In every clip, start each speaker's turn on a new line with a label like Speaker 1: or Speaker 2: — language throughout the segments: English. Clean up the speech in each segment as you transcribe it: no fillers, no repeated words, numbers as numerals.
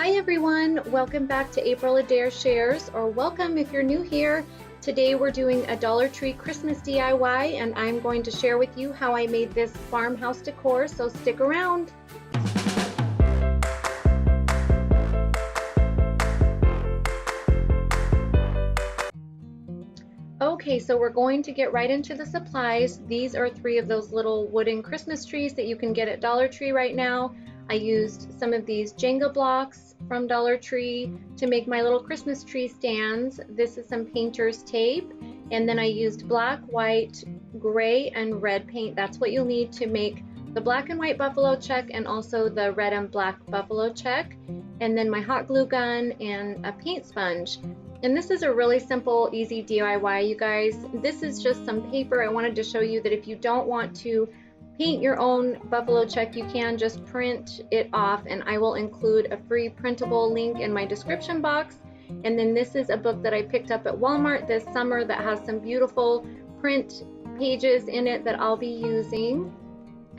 Speaker 1: Hi everyone, welcome back to April Adair Shares, or welcome if you're new here. Today we're doing a Dollar Tree Christmas DIY and I'm going to share with you how I made this farmhouse decor, so stick around. Okay, so we're going to get right into the supplies. These are 3 of those little wooden Christmas trees that you can get at Dollar Tree right now. I used some of these Jenga blocks from Dollar Tree to make my little Christmas tree stands. This is some painter's tape, and then I used black, white, gray, and red paint. That's what you'll need to make the black and white buffalo check and also the red and black buffalo check. And then my hot glue gun and a paint sponge. And this is a really simple, easy DIY, you guys. This is just some paper. I wanted to show you that if you don't want to paint your own buffalo check, you can just print it off, and I will include a free printable link in my description box. And then this is a book that I picked up at Walmart this summer that has some beautiful print pages in it that I'll be using.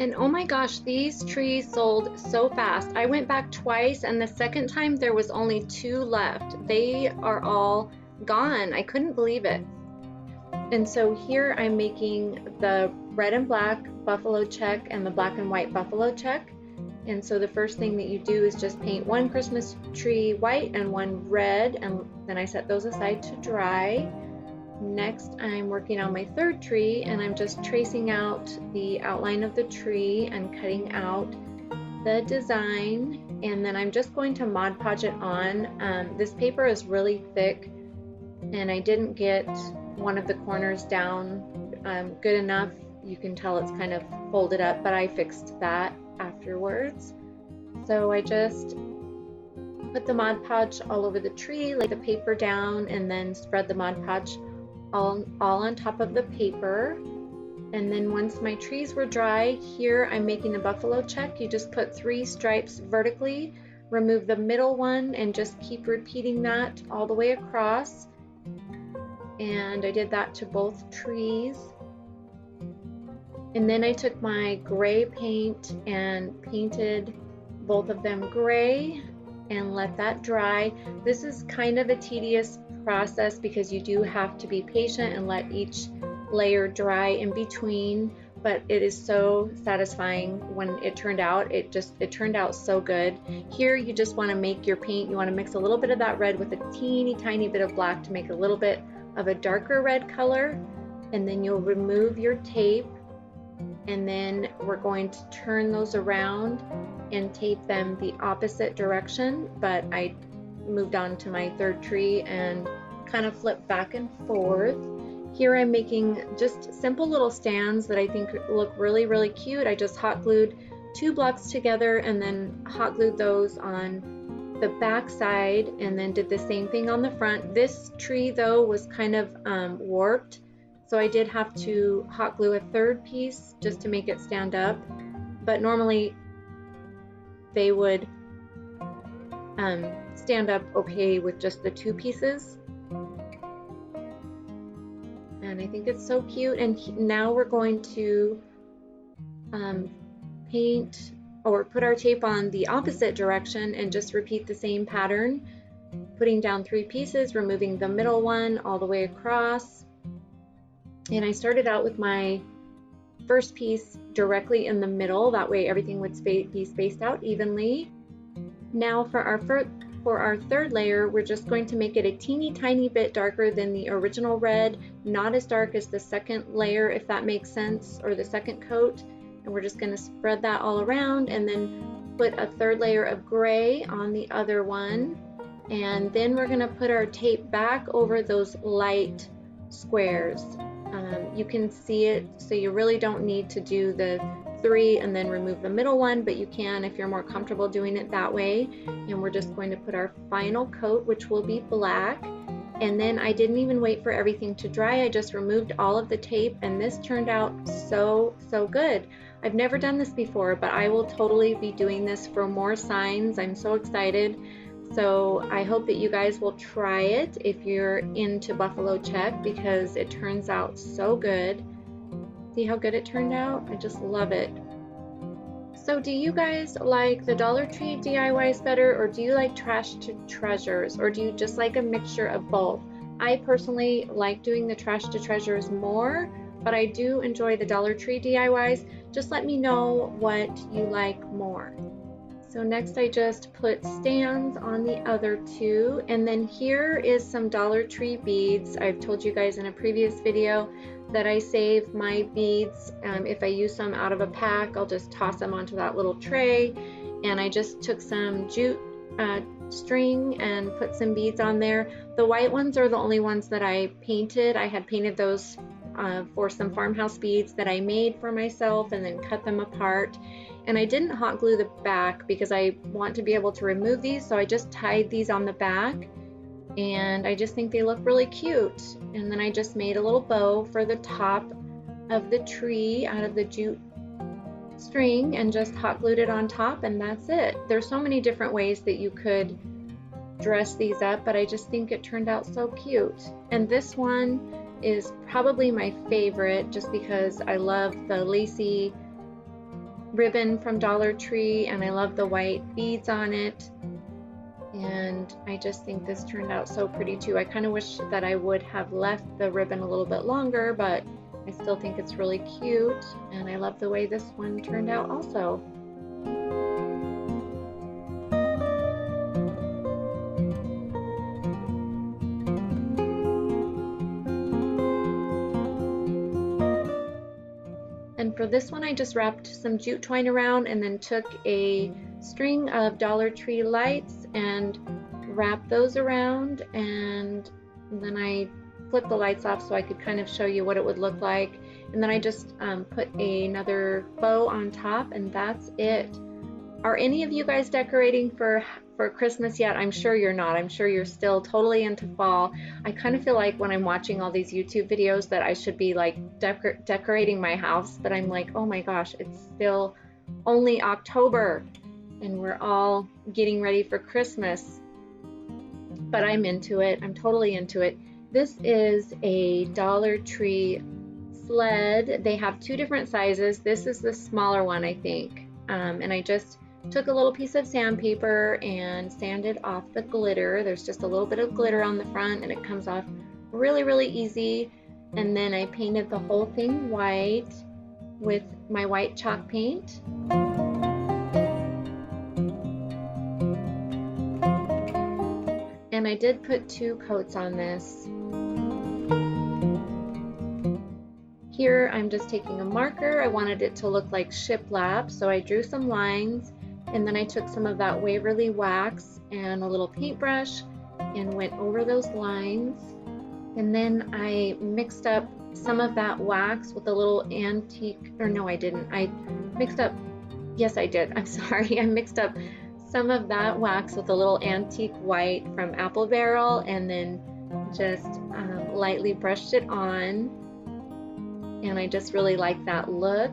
Speaker 1: And oh my gosh, these trees sold so fast. I went back twice, and the second time there was only 2 left. They are all gone. I couldn't believe it. And so here I'm making the red and black buffalo check and the black and white buffalo check. And so the first thing that you do is just paint 1 Christmas tree white and 1 red, and then I set those aside to dry. Next, I'm working on my 3rd tree, and I'm just tracing out the outline of the tree and cutting out the design. And then I'm just going to Mod Podge it on. This paper is really thick, and I didn't get one of the corners down good enough. You can tell it's kind of folded up, but I fixed that afterwards. So I just put the Mod Podge all over the tree, lay the paper down, and then spread the Mod Podge all on top of the paper. And then once my trees were dry, here I'm making a buffalo check. You just put 3 stripes vertically, remove the middle one, and just keep repeating that all the way across. And I did that to both trees. And then I took my gray paint and painted both of them gray and let that dry. This is kind of a tedious process because you do have to be patient and let each layer dry in between, but it is so satisfying when it turned out. It turned out so good. Here you just want to make your paint. You want to mix a little bit of that red with a teeny tiny bit of black to make a little bit of a darker red color, and then you'll remove your tape, and then we're going to turn those around and tape them the opposite direction. But I moved on to my 3rd tree and kind of flipped back and forth. Here I'm making just simple little stands that I think look really, really cute. I just hot glued 2 blocks together and then hot glued those on the back side, and then did the same thing on the front. This tree though was kind of warped, so I did have to hot glue a 3rd piece just to make it stand up, but normally they would stand up okay with just the 2 pieces. And I think it's so cute. And now we're going to paint or put our tape on the opposite direction and just repeat the same pattern, putting down 3 pieces, removing the middle one all the way across. And I started out with my first piece directly in the middle, that way everything would be spaced out evenly. Now for our 3rd layer, we're just going to make it a teeny tiny bit darker than the original red, not as dark as the 2nd layer, if that makes sense, or the 2nd coat. And we're just going to spread that all around, and then put a 3rd layer of gray on the other one. And then we're going to put our tape back over those light squares. You can see it, so you really don't need to do the 3 and then remove the middle one, but you can if you're more comfortable doing it that way. And we're just going to put our final coat, which will be black. And then I didn't even wait for everything to dry. I just removed all of the tape, and this turned out so good. I've never done this before, but I will totally be doing this for more signs. I'm so excited. So I hope that you guys will try it if you're into buffalo check, because it turns out so good. See how good it turned out? I just love it. So do you guys like the Dollar Tree DIYs better, or do you like trash to treasures, or do you just like a mixture of both? I personally like doing the trash to treasures more, but I do enjoy the Dollar Tree DIYs. Just let me know what you like more. So next I just put stands on the other two, and then here is some Dollar Tree beads. I've told you guys in a previous video that I save my beads. If I use some out of a pack, I'll just toss them onto that little tray, and I just took some jute string and put some beads on there. The white ones are the only ones that I painted. I had painted those for some farmhouse beads that I made for myself and then cut them apart. And I didn't hot glue the back because I want to be able to remove these, so I just tied these on the back, and I just think they look really cute. And then I just made a little bow for the top of the tree out of the jute string and just hot glued it on top, and that's it. There's so many different ways that you could dress these up, but I just think it turned out so cute. And this one is probably my favorite just because I love the lacy ribbon from Dollar Tree and I love the white beads on it, and I just think this turned out so pretty too. I kind of wish that I would have left the ribbon a little bit longer, but I still think it's really cute, and I love the way this one turned out also. And for this one, I just wrapped some jute twine around and then took a string of Dollar Tree lights and wrapped those around, and then I flipped the lights off so I could kind of show you what it would look like. And then I just put another bow on top, and that's it. Are any of you guys decorating for Christmas yet? I'm sure you're not. I'm sure you're still totally into fall. I kind of feel like when I'm watching all these YouTube videos that I should be like decorating my house, but I'm like, oh my gosh, it's still only October and we're all getting ready for Christmas. But I'm into it. I'm totally into it. This is a Dollar Tree sled. They have two different sizes. This is the smaller one, I think. And I just took a little piece of sandpaper and sanded off the glitter. There's just a little bit of glitter on the front and it comes off really, really easy. And then I painted the whole thing white with my white chalk paint. And I did put 2 coats on this. Here I'm just taking a marker. I wanted it to look like shiplap, so I drew some lines, and then I took some of that Waverly wax and a little paintbrush and went over those lines. And then I mixed up some of that wax with a little antique, or no I didn't. I mixed up, yes I did, I'm sorry. I mixed up some of that wax with a little antique white from Apple Barrel and then just lightly brushed it on. And I just really like that look.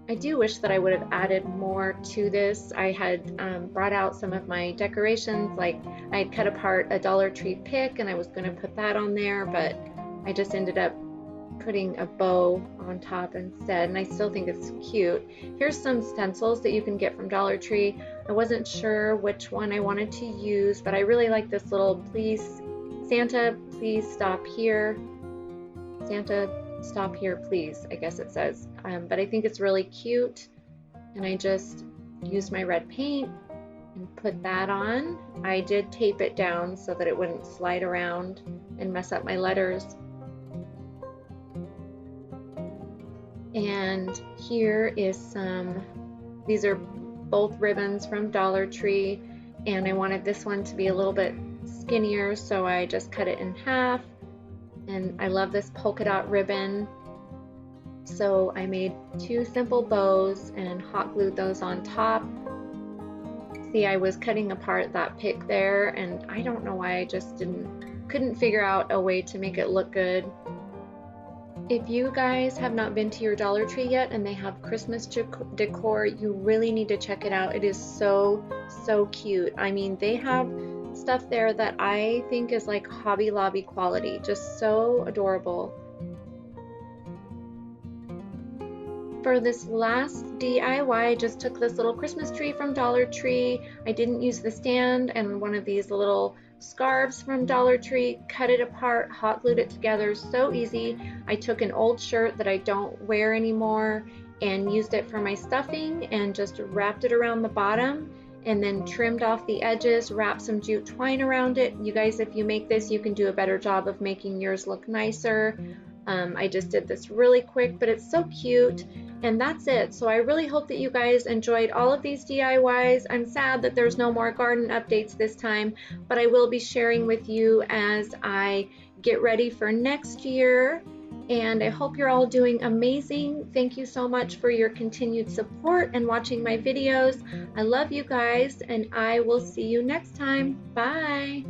Speaker 1: I do wish that I would have added more to this. I had brought out some of my decorations, like I had cut apart a Dollar Tree pick and I was going to put that on there, but I just ended up putting a bow on top instead, and I still think it's cute. Here's some stencils that you can get from Dollar Tree. I wasn't sure which one I wanted to use, but I really like this little "Please Santa, please stop here. Santa, stop here, please," I guess it says. But I think it's really cute, and I just used my red paint and put that on. I did tape it down so that it wouldn't slide around and mess up my letters. And here is some, these are both ribbons from Dollar Tree, and I wanted this one to be a little bit skinnier, so I just cut it in half. And I love this polka dot ribbon, so I made 2 simple bows and hot glued those on top. See, I was cutting apart that pick there, and I don't know why I just couldn't figure out a way to make it look good. If you guys have not been to your Dollar Tree yet and they have Christmas decor, you really need to check it out. It is so, so cute. I mean, they have stuff there that I think is like Hobby Lobby quality, just so adorable. for this last DIY, I just took this little Christmas tree from Dollar Tree. I didn't use the stand, and one of these little scarves from Dollar Tree, cut it apart, hot glued it together, so easy. I took an old shirt that I don't wear anymore and used it for my stuffing and just wrapped it around the bottom and then trimmed off the edges, wrapped some jute twine around it. You guys, if you make this, you can do a better job of making yours look nicer. I just did this really quick, but it's so cute. And that's it. So I really hope that you guys enjoyed all of these DIYs. I'm sad that there's no more garden updates this time, but I will be sharing with you as I get ready for next year. And I hope you're all doing amazing. Thank you so much for your continued support and watching my videos. I love you guys, and I will see you next time. Bye.